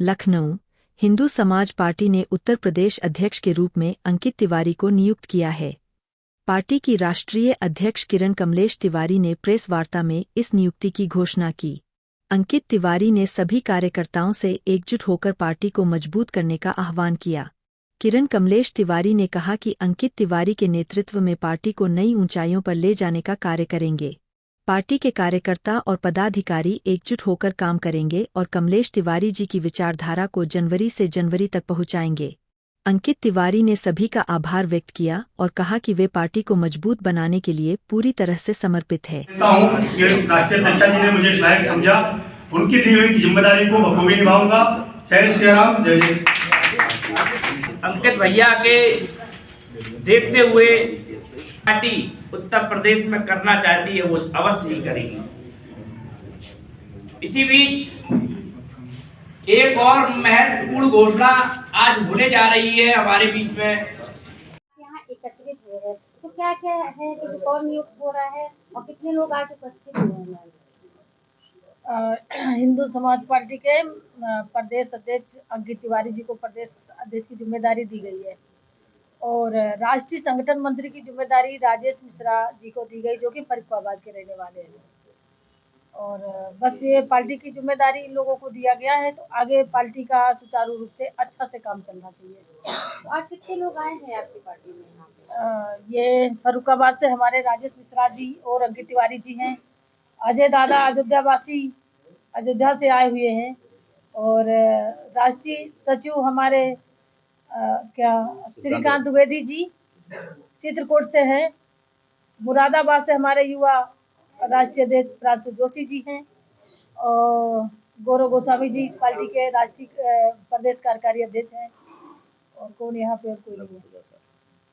लखनऊ हिंदू समाज पार्टी ने उत्तर प्रदेश अध्यक्ष के रूप में अंकित तिवारी को नियुक्त किया है। पार्टी की राष्ट्रीय अध्यक्ष किरण कमलेश तिवारी ने प्रेस वार्ता में इस नियुक्ति की घोषणा की। अंकित तिवारी ने सभी कार्यकर्ताओं से एकजुट होकर पार्टी को मजबूत करने का आह्वान किया। किरण कमलेश तिवारी ने कहा कि अंकित तिवारी के नेतृत्व में पार्टी को नई ऊंचाइयों पर ले जाने का कार्य करेंगे। पार्टी के कार्यकर्ता और पदाधिकारी एकजुट होकर काम करेंगे और कमलेश तिवारी जी की विचारधारा को जनवरी से जनवरी तक पहुंचाएंगे। अंकित तिवारी ने सभी का आभार व्यक्त किया और कहा कि वे पार्टी को मजबूत बनाने के लिए पूरी तरह से समर्पित है। राष्ट्रीय अध्यक्ष जी ने मुझे लायक समझा, उनकी दी हुई जिम्मेदारी को बखूबी निभाऊंगा। जय श्री राम, जय जय। अंकित भैया के देखते हुए पार्टी उत्तर प्रदेश में करना चाहती है वो अवश्य ही करेगी। इसी बीच एक और महत्वपूर्ण घोषणा आज होने जा रही है हमारे बीच में। यहाँ एकत्रित हो रहे हैं तो क्या क्या है कि कौन नियुक्त हो रहा है और कितने लोग आज उपस्थित हो रहे हैं? हिंदू समाज पार्टी के प्रदेश अध्यक्ष अंकित तिवारी जी को प्रदेश अध्यक्ष की जिम्मेदारी दी गई है और राष्ट्रीय संगठन मंत्री की जिम्मेदारी राजेश मिश्रा जी को दी गई, जो कि फरीदाबाद के रहने वाले हैं। और बस ये पार्टी की जिम्मेदारी इन लोगों को दिया गया है, तो आगे पार्टी का सुचारू रूप से अच्छा से काम चलना चाहिए। आज कितने लोग आए हैं आपकी पार्टी में यहाँ पे? ये फरीदाबाद से हमारे राजेश मिश्रा जी और अंकित तिवारी जी हैं। अजय दादा अयोध्यावासी अयोध्या से आए हुए हैं और राष्ट्रीय सचिव हमारे श्रीकांत द्विवेदी जी चित्रकूट से हैं। मुरादाबाद से हमारे युवा राष्ट्रीय अध्यक्ष प्रांशु जोशी जी हैं और गौरव गोस्वामी जी पार्टी के राष्ट्रीय प्रदेश कार्यकारी अध्यक्ष हैं। और कौन यहाँ पे और कोई नहीं है।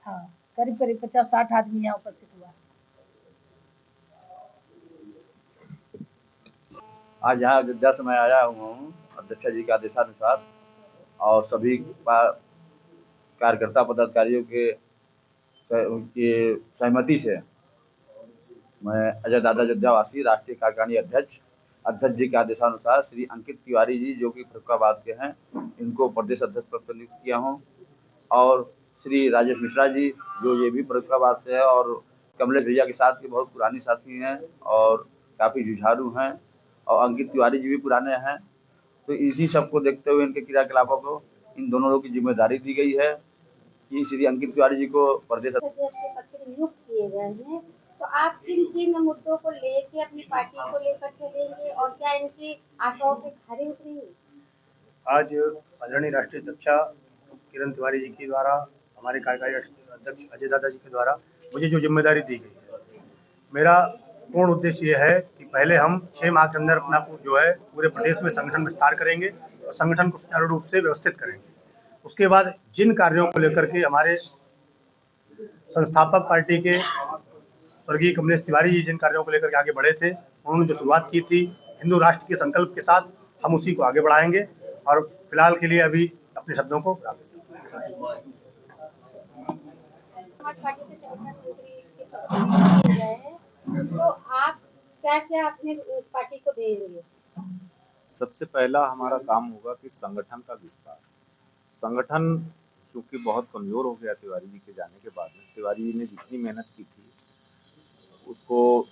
हाँ, करीब 50-60 आदमी यहाँ उपस्थित हुआ। आज यहाँ अयोध्या से मैं आया हुआ हूँ अध्यक्ष जी के आदेशानुसार और सभी कार्यकर्ता पदाधिकारियों के सहमति से मैं अजय दादा अयोध्यावासी राष्ट्रीय कार्यकारिणी अध्यक्ष जी के आदेशानुसार श्री अंकित तिवारी जी, जो कि फरीदाबाद के हैं, इनको प्रदेश अध्यक्ष पद पर नियुक्त किया हूँ। और श्री राजेश मिश्रा जी, जो ये भी फरीदाबाद से है और कमलेश भैया के साथ के बहुत पुरानी साथी हैं और काफ़ी जुझारू हैं, और अंकित तिवारी जी भी पुराने हैं। तो इसी सबको देखते हुए इनके क्रियाकलापों को इन दोनों लोगों की जिम्मेदारी दी गई है कि श्री अंकित तिवारी जी को प्रदेश अध्यक्ष नियुक्त किए गए हैं, तो आप किन मुद्दों को लेकर अपनी पार्टी को लेकर चलेंगे और क्या इनकी आशाओं पे खरे उतरेंगे? आज आदरणीय राष्ट्रीय अध्यक्ष किरण तिवारी जी के द्वारा, हमारे कार्यकारी अध्यक्ष अजय दादा जी के द्वारा मुझे जो जिम्मेदारी दी गई है, मेरा पूर्ण उद्देश्य ये है कि पहले हम 6 माह के अंदर अपना जो है पूरे प्रदेश में संगठन विस्तार करेंगे और संगठन को सुचारू रूप से व्यवस्थित करेंगे। उसके बाद जिन कार्यों को लेकर के हमारे संस्थापक पार्टी के स्वर्गीय कमलेश तिवारी जी जिन कार्यों को लेकर के आगे बढ़े थे, उन्होंने जो शुरुआत की थी हिंदू राष्ट्र के संकल्प के साथ, हम उसी को आगे बढ़ाएंगे। और फिलहाल के लिए अभी अपने शब्दों को तो आप क्या अपने पार्टी को देंगे? सबसे पहला हमारा काम होगा कि संगठन का विस्तार। संगठन चूँकि बहुत कमज़ोर हो गया तिवारी जी के जाने के बाद में, तिवारी जी ने जितनी मेहनत की थी उसको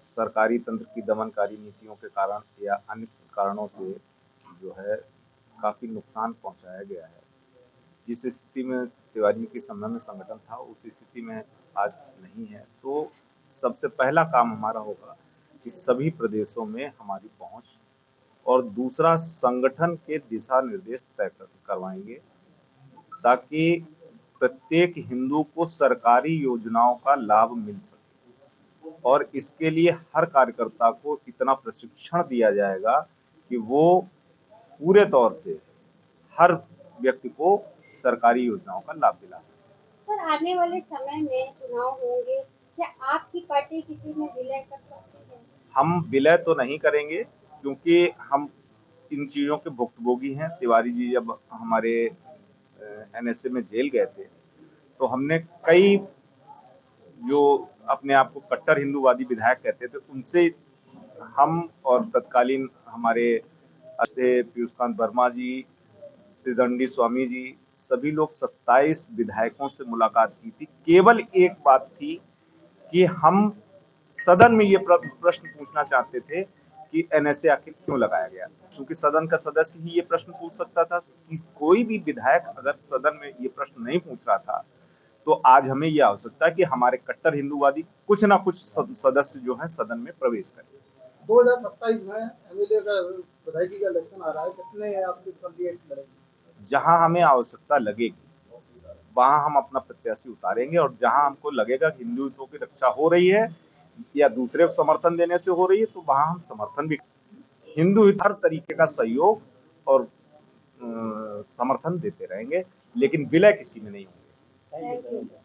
सरकारी तंत्र की दमनकारी नीतियों के कारण या अन्य कारणों से जो है काफ़ी नुकसान पहुंचाया गया है। जिस स्थिति में तिवारी जी के समय में संगठन था, उस स्थिति में आज नहीं है। तो सबसे पहला काम हमारा होगा कि सभी प्रदेशों में हमारी पहुंच, और दूसरा संगठन के दिशा निर्देश तय करवाएंगे ताकि प्रत्येक हिंदू को सरकारी योजनाओं का लाभ मिल सके। और इसके लिए हर कार्यकर्ता को इतना प्रशिक्षण दिया जाएगा कि वो पूरे तौर से हर व्यक्ति को सरकारी योजनाओं का लाभ दिला सके। सर, आने वाले समय में चुनाव होंगे, क्या आपकी पार्टी किसी में विलय कर सकती है? हम विलय तो नहीं करेंगे, क्योंकि हम इन चीज़ों के भुक्तभोगी हैं। तिवारी जी जब हमारे NSA में जेल गए थे, तो हमने कई जो अपने आप को कट्टर हिंदूवादी विधायक कहते थे, उनसे हम और तत्कालीन हमारे पीयूषकांत वर्मा जी, त्रिदंडी स्वामी जी, सभी लोग 27 विधायकों से मुलाकात की थी। केवल एक बात थी कि हम सदन में ये प्रश्न पूछना चाहते थे कि एनएसए आखिर क्यों लगाया गया, क्योंकि सदन का सदस्य ही ये प्रश्न पूछ सकता था। कि कोई भी विधायक अगर सदन में ये प्रश्न नहीं पूछ रहा था तो आज हमें ये आवश्यकता है कि हमारे कट्टर हिंदूवादी कुछ ना कुछ सदस्य जो है सदन में प्रवेश करें। 2027 में एमएलए का विधायकी का इलेक्शन आ रहा है, कितने आपके कैंडिडेट लड़ेंगे? जहां हमें आवश्यकता लगेगी वहां हम अपना प्रत्याशी उतारेंगे, और जहां हमको लगेगा कि हिंदू हितों की रक्षा हो रही है या दूसरे समर्थन देने से हो रही है तो वहां हम समर्थन भी, हिंदू हित हर तरीके का सहयोग और समर्थन देते रहेंगे, लेकिन विलय किसी में नहीं होंगे।